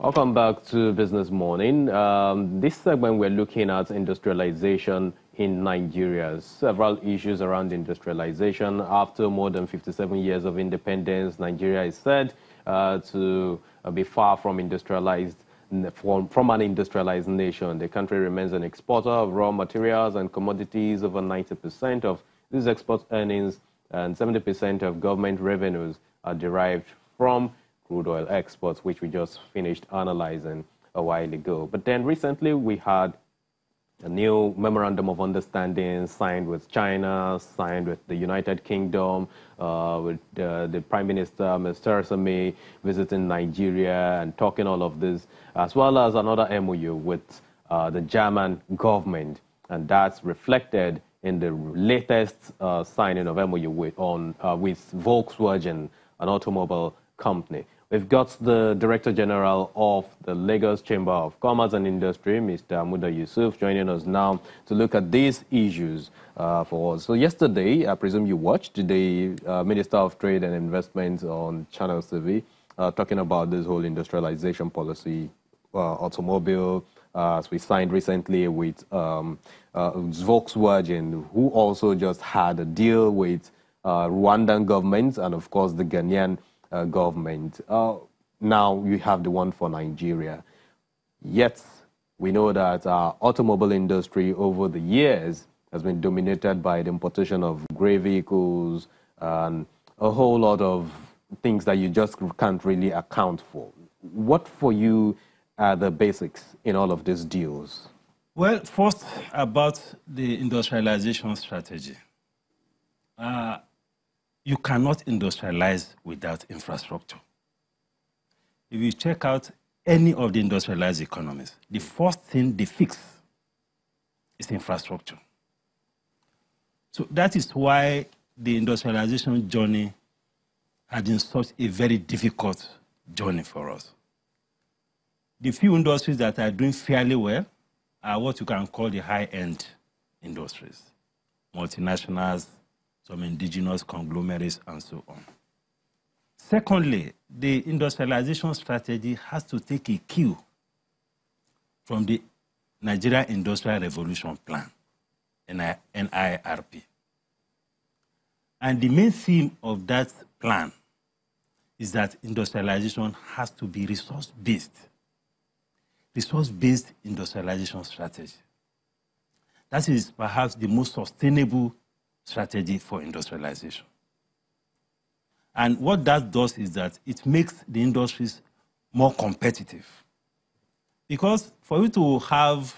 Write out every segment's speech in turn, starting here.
Welcome back to Business Morning. This segment, we're looking at industrialization in Nigeria. Several issues around industrialization. After more than 57 years of independence, Nigeria is said to be far from industrialized, from an industrialized nation. The country remains an exporter of raw materials and commodities. Over 90% of these export earnings and 70% of government revenues are derived from crude oil exports, which we just finished analyzing a while ago. But then recently we had a new memorandum of understanding signed with China, signed with the United Kingdom, with the Prime Minister, Ms. Theresa May, visiting Nigeria and talking all of this, as well as another MOU with the German government. And that's reflected in the latest signing of MOU with Volkswagen, an automobile company. We've got the Director General of the Lagos Chamber of Commerce and Industry, Mr. Amuda Yusuf, joining us now to look at these issues for us. So yesterday, I presume you watched the Minister of Trade and Investment on Channel TV talking about this whole industrialization policy, automobile, as we signed recently with Volkswagen, who also just had a deal with Rwandan government and, of course, the Ghanaian government. Now you have the one for Nigeria. Yet we know that our automobile industry over the years has been dominated by the importation of grey vehicles and a whole lot of things that you just can't really account for. What for you are the basics in all of these deals? Well, first about the industrialization strategy. You cannot industrialize without infrastructure. If you check out any of the industrialized economies, the first thing they fix is infrastructure. So that is why the industrialization journey has been such a very difficult journey for us. The few industries that are doing fairly well are what you can call the high-end industries, multinationals, some indigenous conglomerates, and so on. Secondly, the industrialization strategy has to take a cue from the Nigeria Industrial Revolution Plan, NIRP. And the main theme of that plan is that industrialization has to be resource-based. Resource-based industrialization strategy. That is perhaps the most sustainable strategy for industrialization. And what that does is that it makes the industries more competitive. Because for you to have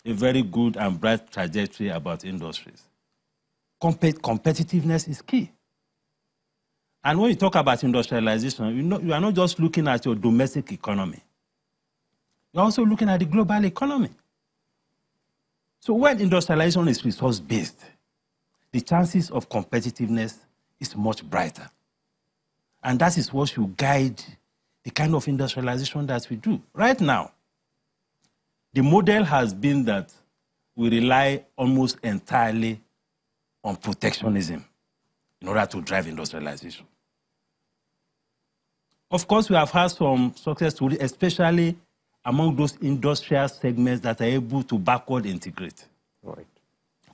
a very good and bright trajectory about industries, competitiveness is key. And when you talk about industrialization, you are not just looking at your domestic economy. You're also looking at the global economy. So when industrialization is resource-based, the chances of competitiveness is much brighter. And that is what should guide the kind of industrialization that we do. Right now, the model has been that we rely almost entirely on protectionism in order to drive industrialization. Of course, we have had some success stories, especially among those industrial segments that are able to backward integrate. Right.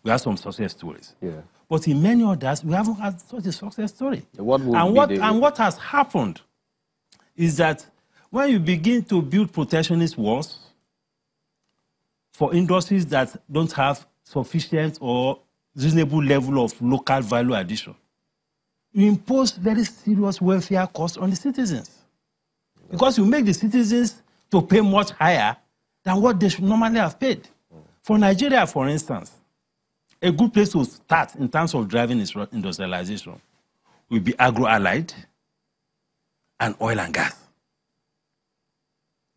We have some success stories. Yeah. But in many others, we haven't had such a success story. What has happened is that when you begin to build protectionist walls for industries that don't have sufficient or reasonable level of local value addition, you impose very serious welfare costs on the citizens. Because you make the citizens to pay much higher than what they should normally have paid. For Nigeria, for instance, a good place to start in terms of driving industrialization will be agro-allied and oil and gas.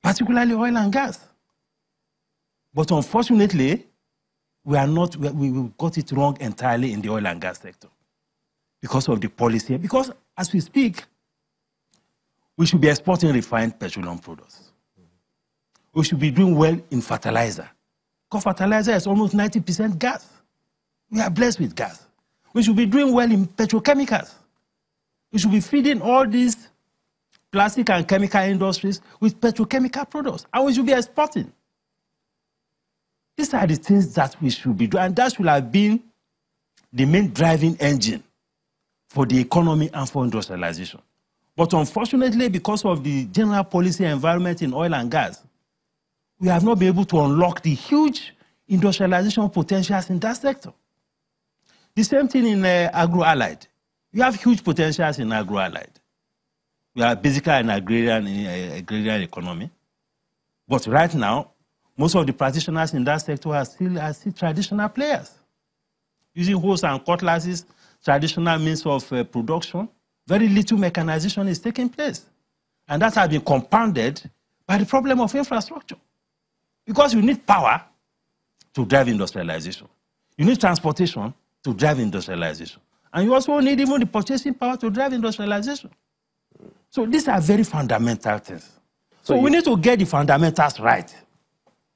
Particularly oil and gas. But unfortunately, we got it wrong entirely in the oil and gas sector because of the policy. Because as we speak, we should be exporting refined petroleum products. We should be doing well in fertilizer. Because fertilizer is almost 90% gas. We are blessed with gas. We should be doing well in petrochemicals. We should be feeding all these plastic and chemical industries, with petrochemical products, and we should be exporting. These are the things that we should be doing, and that should have been the main driving engine for the economy and for industrialization. But unfortunately, because of the general policy environment in oil and gas, we have not been able to unlock the huge industrialization potentials in that sector. The same thing in agro-allied. We have huge potentials in agro-allied. We are basically an agrarian economy. But right now, most of the practitioners in that sector are still traditional players, using hoes and cutlasses, traditional means of production. Very little mechanization is taking place. And that has been compounded by the problem of infrastructure. Because you need power to drive industrialization. You need transportation to drive industrialization. And you also need even the purchasing power to drive industrialization. So these are very fundamental things. So we need to get the fundamentals right.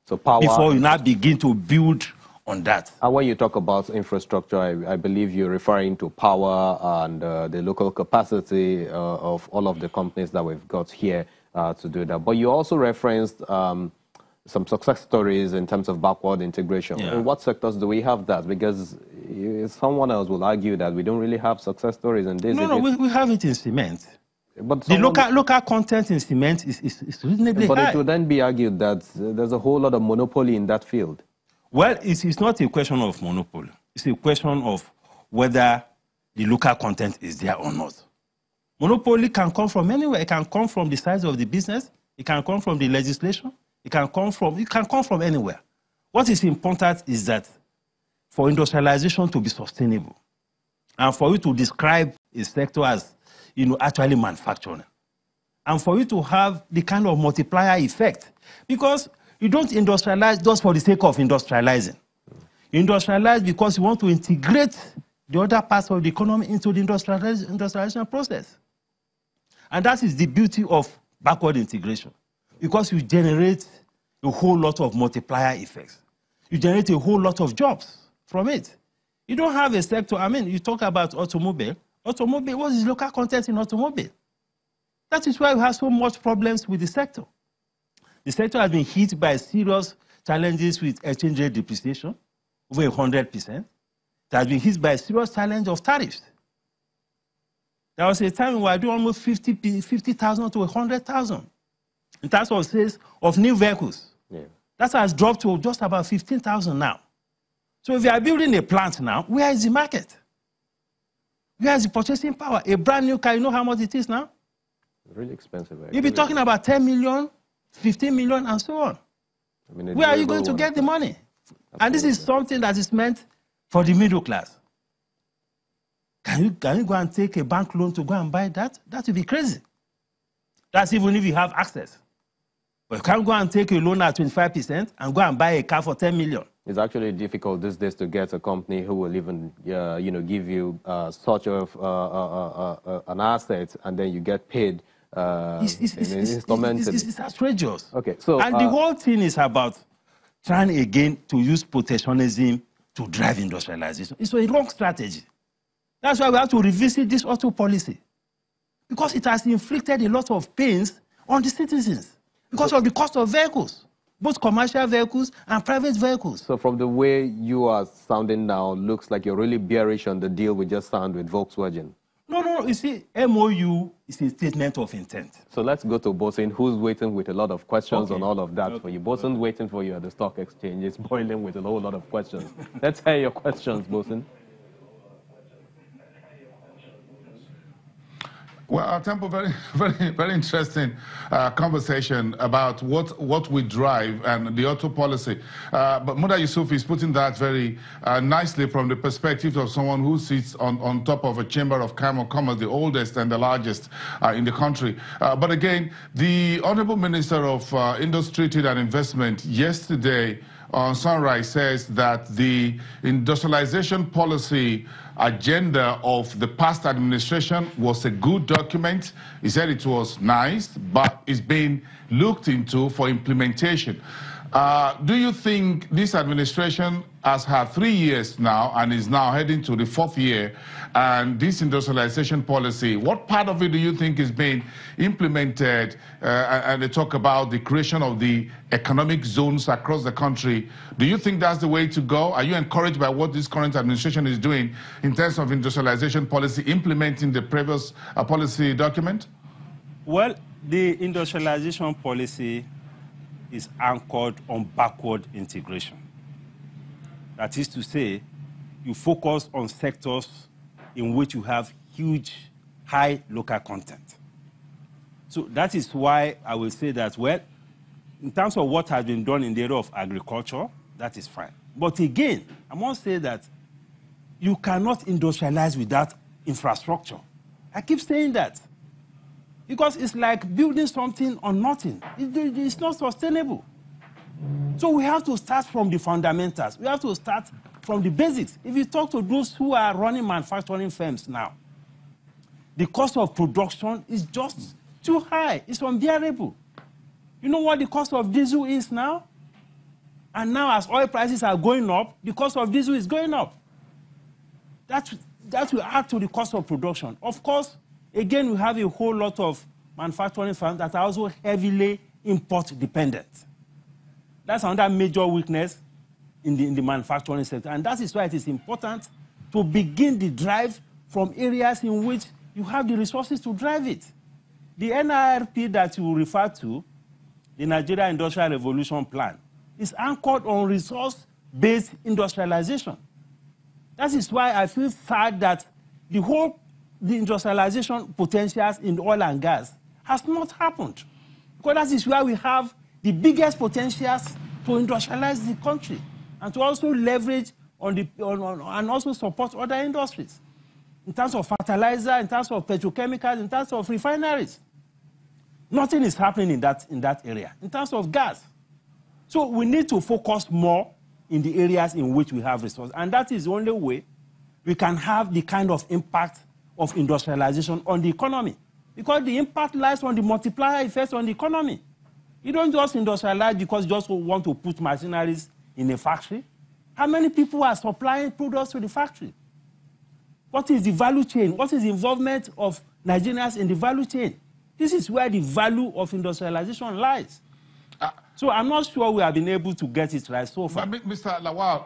So power before we now begin to build on that. And when you talk about infrastructure, I believe you're referring to power and the local capacity of all of the companies that we've got here to do that. But you also referenced some success stories in terms of backward integration. Yeah. In what sectors do we have that? Because someone else will argue that we don't really have success stories in this. No, we have it in cement. But the local content in cement is reasonably high. But it would then be argued that there's a whole lot of monopoly in that field. Well, it's not a question of monopoly. It's a question of whether the local content is there or not. Monopoly can come from anywhere. It can come from the size of the business. It can come from the legislation. It can come from anywhere. What is important is that for industrialization to be sustainable and for you to describe a sector as actually manufacturing and for you to have the kind of multiplier effect, because you don't industrialize just for the sake of industrializing. You industrialize because you want to integrate the other parts of the economy into the industrialization process. And that is the beauty of backward integration, because you generate a whole lot of multiplier effects. You generate a whole lot of jobs from it. You don't have a sector, you talk about automobile. Automobile, what is local content in automobile? That is why we have so much problems with the sector. The sector has been hit by serious challenges with exchange rate depreciation, over 100%. It has been hit by a serious challenge of tariffs. There was a time we were doing almost 50,000 to 100,000 in terms of sales of new vehicles. Yeah. That has dropped to just about 15,000 now. So if you are building a plant now, where is the market? Where is the purchasing power? A brand new car, you know how much it is now? Really expensive. You'll be talking about 10 million, 15 million, and so on. Where are you going to get the money? Absolutely. And this is something that is meant for the middle class. Can you go and take a bank loan to go and buy that? That would be crazy. That's even if you have access. But you can't go and take a loan at 25% and go and buy a car for 10 million. It's actually difficult these days to get a company who will even, give you such of an asset, and then you get paid It's outrageous. Okay, so and the whole thing is about trying again to use protectionism to drive industrialization. It's a wrong strategy. That's why we have to revisit this auto policy, because it has inflicted a lot of pains on the citizens because of the cost of vehicles, both commercial vehicles and private vehicles. So from the way you are sounding now, looks like you're really bearish on the deal we just signed with Volkswagen. No, you see, MOU is a statement of intent. So let's go to Bosin, who's waiting with a lot of questions on all of that for you. Bosin's waiting for you at the stock exchange. It's boiling with a whole lot of questions. Let's hear your questions, Bosin. Well, Temple, very interesting conversation about what we drive and the auto policy. But Muda Yusuf is putting that very nicely from the perspective of someone who sits on top of a chamber of commerce, the oldest and the largest in the country. But again, the Honorable Minister of Industry, Trade and Investment yesterday on Sunrise says that the industrialization policy agenda of the past administration was a good document. He said it was nice, but it's being looked into for implementation. Do you think this administration has had 3 years now and is now heading to the 4th year, and this industrialization policy, what part of it do you think is being implemented? And they talk about the creation of the economic zones across the country. Do you think that's the way to go? Are you encouraged by what this current administration is doing in terms of industrialization policy, implementing the previous policy document? Well, the industrialization policy is anchored on backward integration. That is to say, you focus on sectors in which you have huge, high local content. So that is why I will say that, well, in terms of what has been done in the area of agriculture, that is fine. But again, I must say that you cannot industrialize without infrastructure. I keep saying that. Because it's like building something on nothing. It's not sustainable. So we have to start from the fundamentals. We have to start from the basics. If you talk to those who are running manufacturing firms now, the cost of production is just too high. It's unbearable. You know what the cost of diesel is now? And now as oil prices are going up, the cost of diesel is going up. That will add to the cost of production. Of course, again, we have a whole lot of manufacturing firms that are also heavily import dependent. That's another major weakness in the manufacturing sector. And that is why it is important to begin the drive from areas in which you have the resources to drive it. The NIRP that you refer to, the Nigeria Industrial Revolution Plan, is anchored on resource-based industrialization. That is why I feel sad that the industrialization potentials in oil and gas has not happened. Because that is where we have the biggest potentials to industrialize the country and to also leverage and also support other industries in terms of fertilizer, in terms of petrochemicals, in terms of refineries. Nothing is happening in that area, in terms of gas. So we need to focus more in the areas in which we have resources. And that is the only way we can have the kind of impact of industrialization on the economy. Because the impact lies on the multiplier effects on the economy. You don't just industrialize because you just want to put machineries in a factory. How many people are supplying products to the factory? What is the value chain? What is the involvement of Nigerians in the value chain? This is where the value of industrialization lies. So I'm not sure we have been able to get it right so far. Mr. Lawal,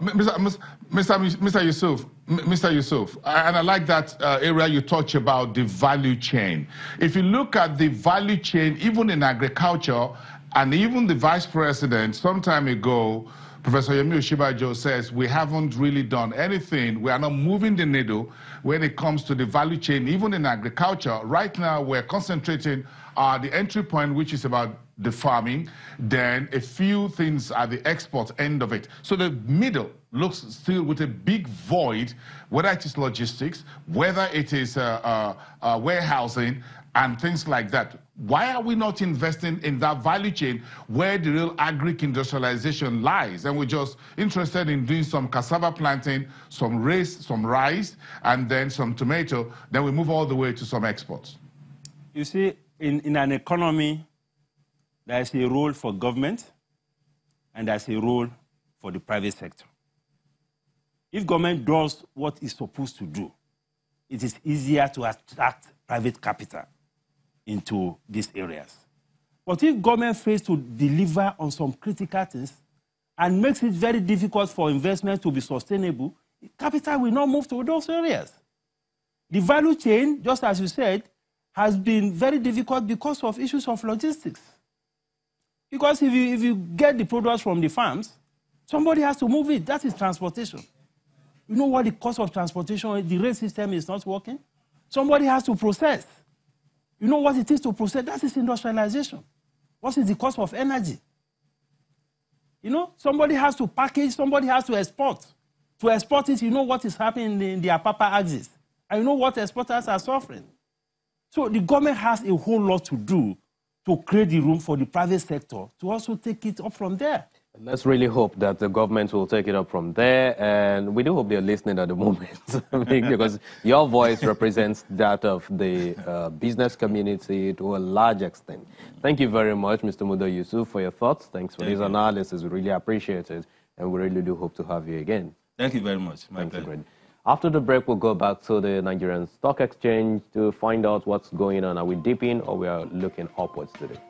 Mr. Yusuf, and I like that area you touch about the value chain. If you look at the value chain, even in agriculture, and even the vice president, some time ago, Professor Yemi Oshibajo says we haven't really done anything. We are not moving the needle when it comes to the value chain, even in agriculture. Right now, we're concentrating on the entry point, which is about the farming, then a few things at the export end of it. So the middle looks still with a big void, whether it is logistics, whether it is warehousing, and things like that. Why are we not investing in that value chain where the real agri-industrialization lies? And we're just interested in doing some cassava planting, some rice, and then some tomato. Then we move all the way to some exports. You see, in an economy, there's a role for government and there's a role for the private sector. If government does what it's supposed to do, it is easier to attract private capital into these areas. But if government fails to deliver on some critical things and makes it very difficult for investment to be sustainable, capital will not move to those areas. The value chain, just as you said, has been very difficult because of issues of logistics. Because if you get the products from the farms, somebody has to move it. That is transportation. You know what the cost of transportation is? The rail system is not working. Somebody has to process. You know what it is to process? That is industrialization. What is the cost of energy? You know, somebody has to package, somebody has to export. To export it, you know what is happening in the Apapa axis. And you know what exporters are suffering. So the government has a whole lot to do to create the room for the private sector to also take it up from there. Let's really hope that the government will take it up from there. And we do hope they're listening at the moment because your voice represents that of the business community to a large extent. Thank you very much, Mr. Muda Yusuf, for your thoughts. Thanks for this analysis. We really appreciate it. And we really do hope to have you again. Thank you very much. Thank you. After the break, we'll go back to the Nigerian Stock Exchange to find out what's going on. Are we dipping or we are looking upwards today?